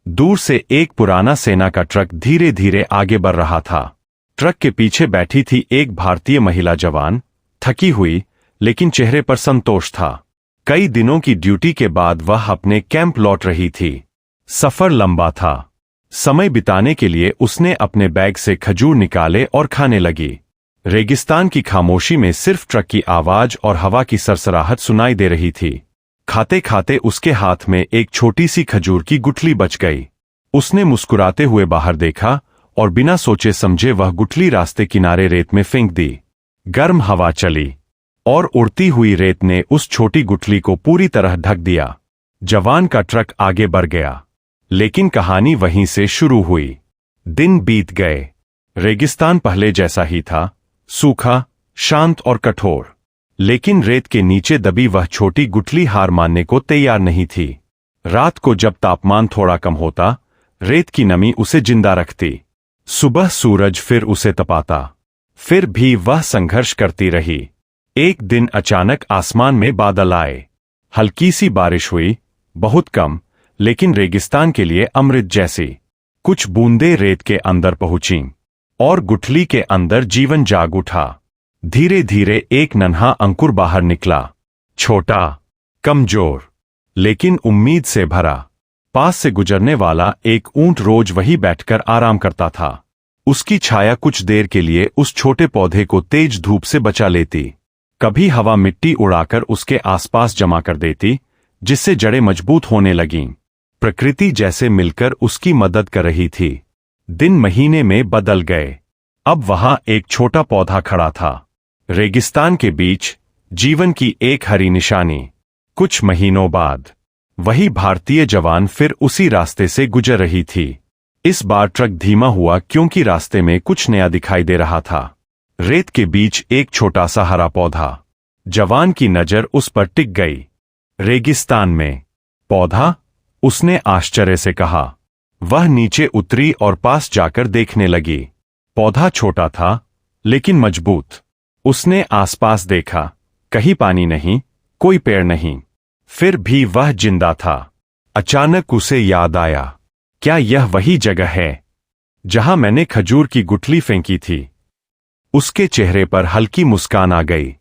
दूर से एक पुराना सेना का ट्रक धीरे धीरे आगे बढ़ रहा था। ट्रक के पीछे बैठी थी एक भारतीय महिला जवान, थकी हुई लेकिन चेहरे पर संतोष था। कई दिनों की ड्यूटी के बाद वह अपने कैंप लौट रही थी। सफर लंबा था। समय बिताने के लिए उसने अपने बैग से खजूर निकाले और खाने लगी। रेगिस्तान की खामोशी में सिर्फ ट्रक की आवाज और हवा की सरसराहट सुनाई दे रही थी। खाते खाते उसके हाथ में एक छोटी सी खजूर की गुठली बच गई। उसने मुस्कुराते हुए बाहर देखा और बिना सोचे समझे वह गुठली रास्ते किनारे रेत में फेंक दी। गर्म हवा चली और उड़ती हुई रेत ने उस छोटी गुठली को पूरी तरह ढक दिया। जवान का ट्रक आगे बढ़ गया, लेकिन कहानी वहीं से शुरू हुई। दिन बीत गए। रेगिस्तान पहले जैसा ही था, सूखा, शांत और कठोर। लेकिन रेत के नीचे दबी वह छोटी गुठली हार मानने को तैयार नहीं थी। रात को जब तापमान थोड़ा कम होता, रेत की नमी उसे जिंदा रखती। सुबह सूरज फिर उसे तपाता। फिर भी वह संघर्ष करती रही। एक दिन अचानक आसमान में बादल आए। हल्की सी बारिश हुई, बहुत कम, लेकिन रेगिस्तान के लिए अमृत जैसी। कुछ बूंदें रेत के अंदर पहुंचीं और गुठली के अंदर जीवन जाग उठा। धीरे धीरे एक नन्हा अंकुर बाहर निकला, छोटा, कमजोर, लेकिन उम्मीद से भरा। पास से गुजरने वाला एक ऊंट रोज वहीं बैठकर आराम करता था। उसकी छाया कुछ देर के लिए उस छोटे पौधे को तेज धूप से बचा लेती। कभी हवा मिट्टी उड़ाकर उसके आसपास जमा कर देती, जिससे जड़ें मजबूत होने लगीं। प्रकृति जैसे मिलकर उसकी मदद कर रही थी। दिन महीने में बदल गए। अब वहां एक छोटा पौधा खड़ा था, रेगिस्तान के बीच, जीवन की एक हरी निशानी। कुछ महीनों बाद वही भारतीय जवान फिर उसी रास्ते से गुजर रही थी। इस बार ट्रक धीमा हुआ क्योंकि रास्ते में कुछ नया दिखाई दे रहा था। रेत के बीच एक छोटा सा हरा पौधा। जवान की नजर उस पर टिक गई। रेगिस्तान में पौधा? उसने आश्चर्य से कहा। वह नीचे उतरी और पास जाकर देखने लगी। पौधा छोटा था, लेकिन मजबूत। उसने आसपास देखा, कहीं पानी नहीं, कोई पेड़ नहीं, फिर भी वह जिंदा था। अचानक उसे याद आया, क्या यह वही जगह है जहां मैंने खजूर की गुठली फेंकी थी? उसके चेहरे पर हल्की मुस्कान आ गई।